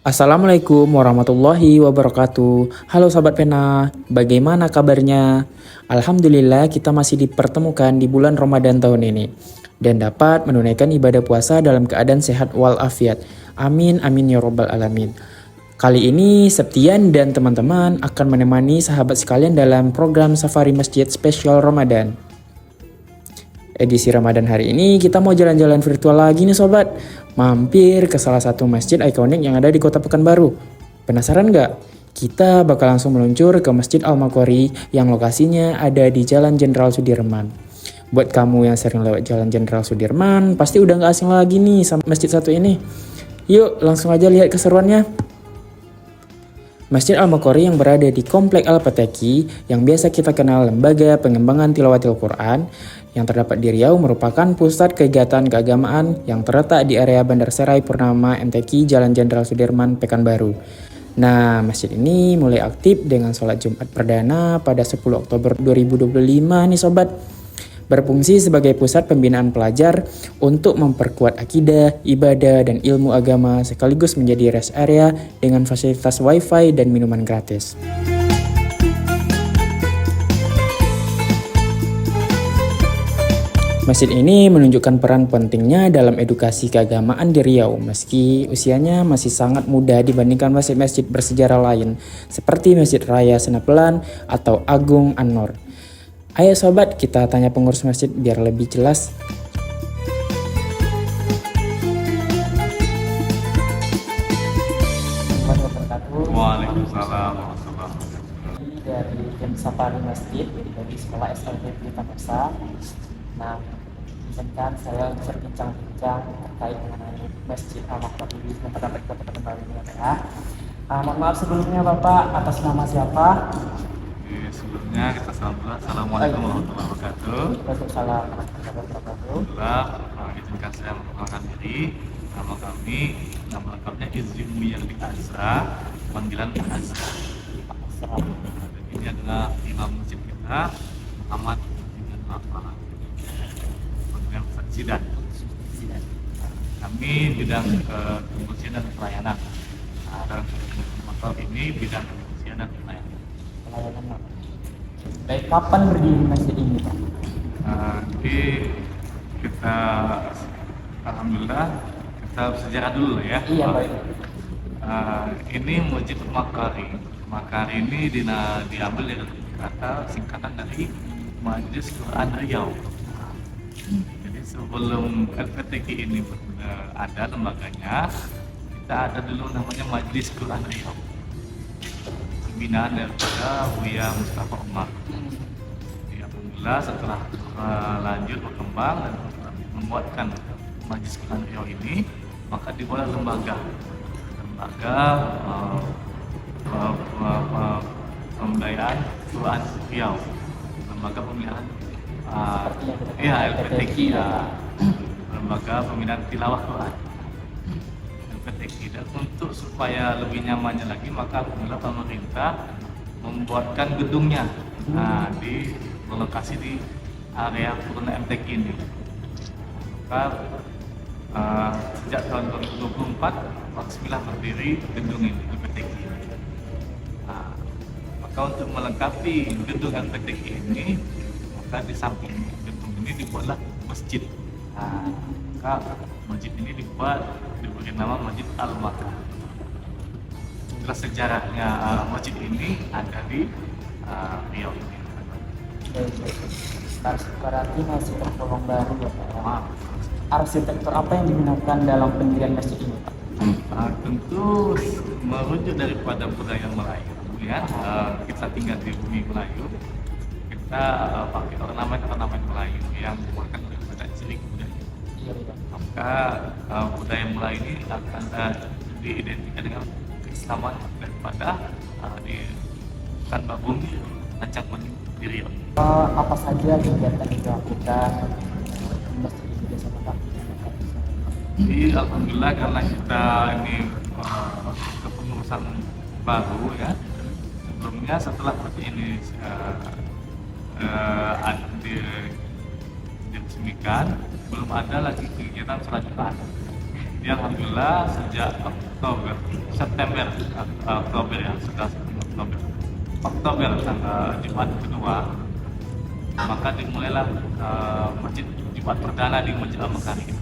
Assalamualaikum warahmatullahi wabarakatuh. Halo sahabat pena, bagaimana kabarnya? Alhamdulillah kita masih dipertemukan di bulan Ramadan tahun ini dan dapat menunaikan ibadah puasa dalam keadaan sehat walafiat. Amin amin ya robbal alamin. Kali ini Septian dan teman-teman akan menemani sahabat sekalian dalam program Safari Masjid Spesial Ramadan. Edisi Ramadan hari ini kita mau jalan-jalan virtual lagi nih sobat. Mampir ke salah satu masjid ikonik yang ada di kota Pekanbaru. Penasaran nggak? Kita bakal langsung meluncur ke Masjid Al-Maghori yang lokasinya ada di Jalan Jenderal Sudirman. Buat kamu yang sering lewat Jalan Jenderal Sudirman, pasti udah nggak asing lagi nih sama masjid satu ini. Yuk langsung aja lihat keseruannya. Masjid Al-Maghori yang berada di Komplek Al-Pateki yang biasa kita kenal Lembaga Pengembangan Tilawatil Quran yang terdapat di Riau merupakan pusat kegiatan keagamaan yang terletak di area Bandar Serai Purnama MTQ Jalan Jenderal Sudirman Pekanbaru. Nah, masjid ini mulai aktif dengan sholat Jumat perdana pada 10 Oktober 2025 nih sobat. Berfungsi sebagai pusat pembinaan pelajar untuk memperkuat akidah, ibadah, dan ilmu agama sekaligus menjadi rest area dengan fasilitas wifi dan minuman gratis. Masjid ini menunjukkan peran pentingnya dalam edukasi keagamaan di Riau meski usianya masih sangat muda dibandingkan masjid-masjid bersejarah lain seperti Masjid Raya Senapelan atau Agung An-Nur. Ayo sobat, kita tanya pengurus masjid biar lebih jelas. Waalaikumsalam. Ini dari tim Safari Masjid dari Sekolah SLB Tamersa. Nah, izinkan saya berbincang-bincang terkait mengenai Masjid Al-Maghori yang terdapat di Kota Pekanbaru ini ya. Mohon maaf sebelumnya Bapak, atas nama siapa? Sebelumnya kita salam dulu. Assalamualaikum warahmatullahi wabarakatuh. Waalaikumsalam warahmatullahi wabarakatuh. Alhamdulillah, izinkan saya memperkenalkan diri. Nama kami, nama lengkapnya Izzi yang Azra, panggilan Azra. Ini adalah imam masjid kita, Muhammad bin Affan. Panggilan Ustaz Zidan. Kami bidang kebersihan dan pelayanan. Dalam motor ini bidang kebersihan dan pelayanan. Baik, kapan berdiri masjid ini Pak? Jadi kita alhamdulillah kita sejarah dulu ya. Iya baik. Ini Masjid Al-Maghori. Maghori ini diambil dari kata singkatan dari Majelis Quran Riau. Jadi sebelum LPTQ ini ada lembaganya, kita ada dulu namanya Majelis Quran Riau. Pembinaan daripada Buya Mustafa Umar. Ya, alhamdulillah setelah lanjut berkembang dan membuatkan Majelis Quran Riau ini, maka dibuat lembaga pemberdayaan Quran Riau, lembaga pembinaan LPTQ ya, lembaga pembinaan tilawah Quran LPTQ. Dan untuk supaya lebih nyamannya lagi, maka alhamdulillah pemerintah membuatkan gedungnya di lokasi di area Purna MTQ ini. Maka sejak tahun 2024 Bismillah berdiri gedung ini LPTQ. Maka untuk melengkapi gedung LPTQ ini, maka di samping gedung ini dibuatlah masjid. Maka masjid ini diberi nama Masjid Al-Maghori. Itulah sejarahnya masjid ini ada di Riau ini. Berarti masih tergolong baru ya Pak. Arsitektur apa yang digunakan dalam pendirian masjid ini Pak? Tentu merujuk daripada budaya Melayu ya. Kita tinggal di bumi Melayu, kita pakai ornamen Melayu yang merupakan daripada ciri budaya. Maka budaya Melayu ini akan diidentikan dengan kesamaan daripada di Pekanbaru bumi Rancang di Riau. Apa saja kegiatan yang dilakukan di masjid ini bersama Pak? Jadi alhamdulillah karena kita ini kepengurusan baru ya. Sebelumnya setelah masjid ini diresmikan, belum ada lagi kegiatan sholat Jumat. Jadi alhamdulillah sejak Oktober ya, sudah Oktober tanggal Jumat kedua, maka dimulailah masjid Jumat perdana di Masjid Al-Makarim.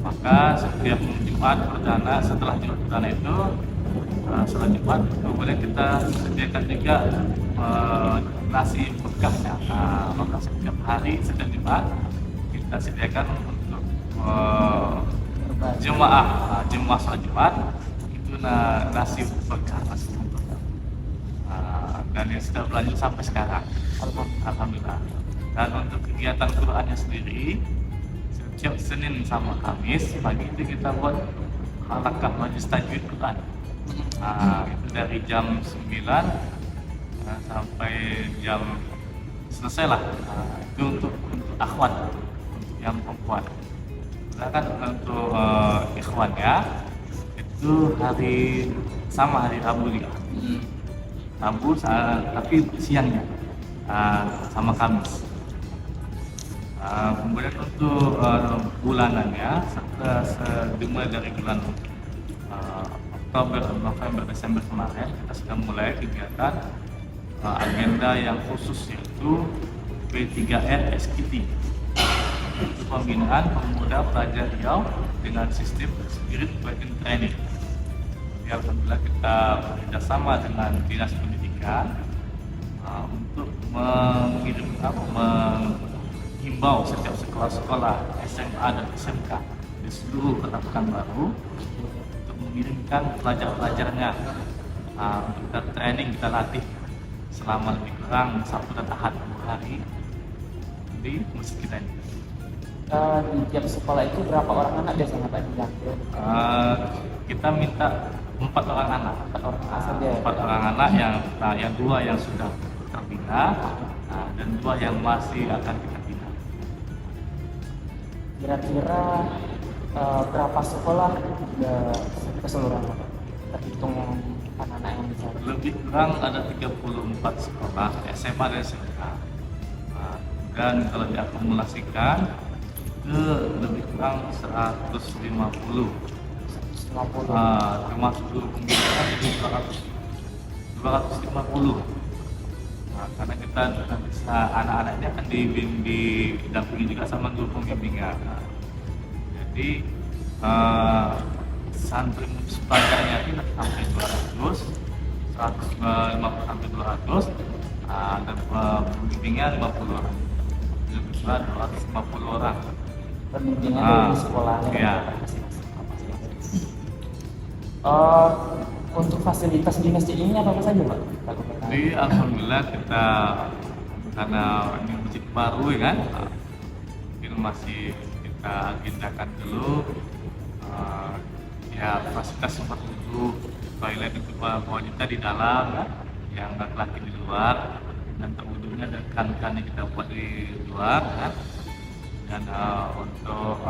Maka setiap Jumat perdana, setelah Jumat perdana itu, setelah Jumat kemudian kita sediakan juga nasi berkah ya. Maka setiap hari, setiap Jumat kita sediakan untuk jemaah sholat Jumat itu nasi berkah, nasi berkah. Dan yang sudah berlanjut sampai sekarang, alhamdulillah. Dan untuk kegiatan Qurannya sendiri, setiap Senin sama Kamis pagi itu kita buat halaqah majlis tajwid Quran. Itu dari jam 9 sampai jam selesai lah. Itu untuk akhwat, untuk yang perempuan. Sedangkan untuk ikhwan ya, itu hari Rabu juga. Rabu tapi siangnya sama Kamis. Kemudian untuk bulanannya dimulai dari bulan Oktober, November, Desember kemarin kita sudah mulai kegiatan agenda yang khusus, yaitu P3R SKT, yaitu pembinaan pemuda pelajar Riau dengan sistem Spirit Guiding Training. Jadi alhamdulillah kita bekerjasama dengan Dinas Pendidikan untuk menghimbau setiap sekolah-sekolah SMA dan SMK di seluruh Kota Pekanbaru untuk mengirimkan pelajar-pelajarnya untuk kita training, kita latih selama lebih kurang Sabtu dan Ahad 2 hari di masjid kita ini. Di tiap sekolah itu berapa orang anak biasanya Pak diambil? Kita minta 4 orang anak. 4 orang anak yang 2 yang sudah terbina dan 2 yang masih akan kita bina. Kira-kira berapa sekolah keseluruhan terhitung yang anak-anak yang bisa? Lebih kurang ada 34 sekolah SMA dan SMK. Dan kalau diakumulasikan itu lebih kurang 150. Termasuk guru pembinaan jadi 250. Karena kita anak-anak ini akan didampingi juga sama guru pembimbingnya. Jadi santri pelajarnya ini sampai 200, 150 sampai 200, dan pembimbingnya 50 orang. Lebih kurang 250 orang. Pembimbingnya dari sekolahnya. Iya. Untuk fasilitas di masjid ini apa saja Pak? Jadi alhamdulillah kita, karena ini masjid baru ya kan, mungkin masih kita agendakan dulu ya fasilitas tempat duduk, toilet untuk wanita di dalam kan, yang laki-laki di luar, dan tempat duduknya dan kan yang kita buat di luar kan. Dan untuk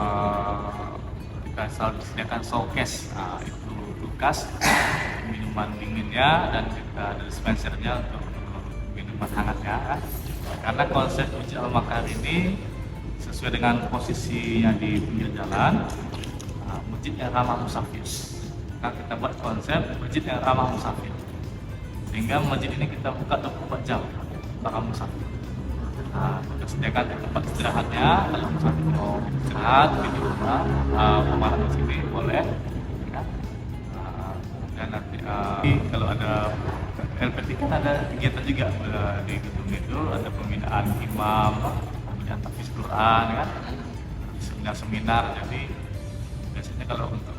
kita selalu disediakan showcase, itu kulkas minuman dinginnya, dan kita ada dispensernya untuk minuman hangatnya kan. Karena konsep Masjid Al-Makarim ini sesuai dengan posisinya di pinggir jalan, masjid yang ramah musafir. Maka kita buat konsep masjid yang ramah musafir, sehingga masjid ini kita buka 24 jam para musafir. Kita sediakan tempat istirahatnya, kalau musafir mau istirahat di rumah, pemalas di sini boleh. Dan nanti kalau ada LPT kan ada kegiatan juga di gedung itu, ada pembinaan imam, pembinaan tahfiz Quran kan, seminar. Jadi biasanya kalau untuk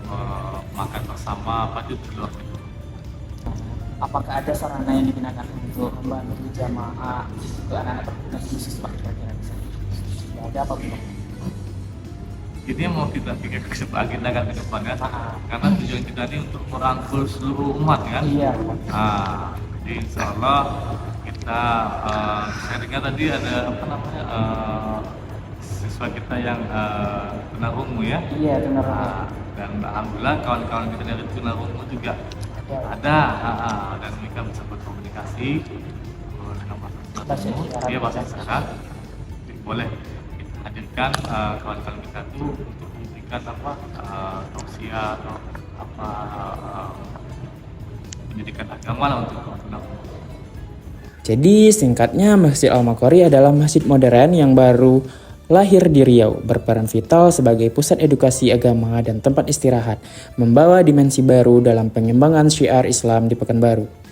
makan bersama apa itu di luar itu. Apakah ada sarana yang digunakan untuk membantu jamaah untuk anak-anak berkebutuhan khusus Pak? Kira-kira bisa? Ada apa belum? Ini mau kita pikirkan agendakan ke depannya, karena tujuan kita ini untuk merangkul seluruh umat kan. Iya. Jadi insya Allah kita, saya dengar tadi ada siswa kita yang tunarungu ya. Iya, tunarungu. Dan alhamdulillah kawan-kawan kita dari tunarungu juga ada, dan mereka bisa berkomunikasi dengan bahasa isyarat. Iya, bahasa isyarat. Boleh kita hadirkan kawan-kawan kita itu untuk memberikan memberikan apa tausiah atau apa pendidikan agama lah untuk anak. Jadi singkatnya Masjid Al-Maghori adalah masjid modern yang baru lahir di Riau, berperan vital sebagai pusat edukasi agama dan tempat istirahat, membawa dimensi baru dalam pengembangan syiar Islam di Pekanbaru.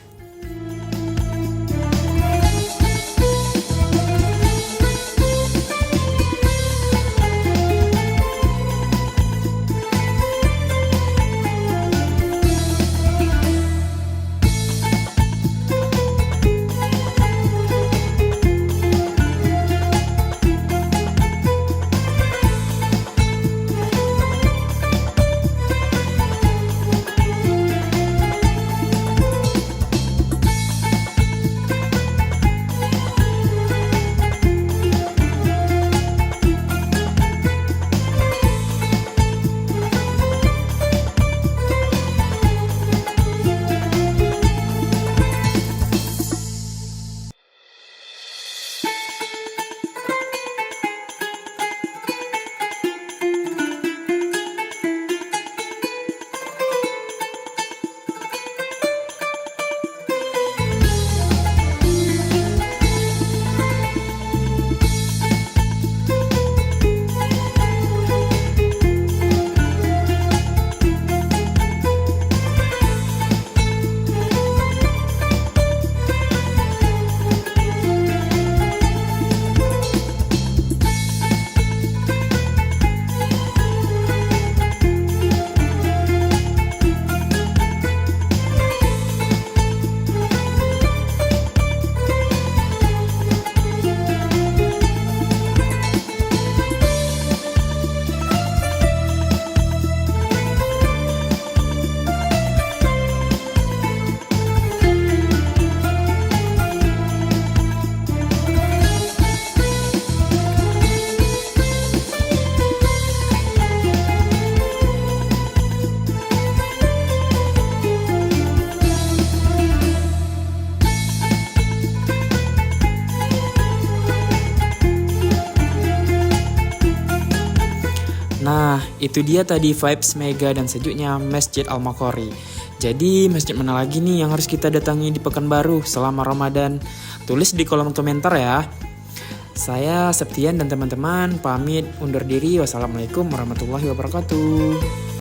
Nah, itu dia tadi vibes mega dan sejuknya Masjid Al-Maghori. Jadi, masjid mana lagi nih yang harus kita datangi di Pekanbaru selama Ramadan? Tulis di kolom komentar ya. Saya Septian dan teman-teman pamit undur diri. Wassalamualaikum warahmatullahi wabarakatuh.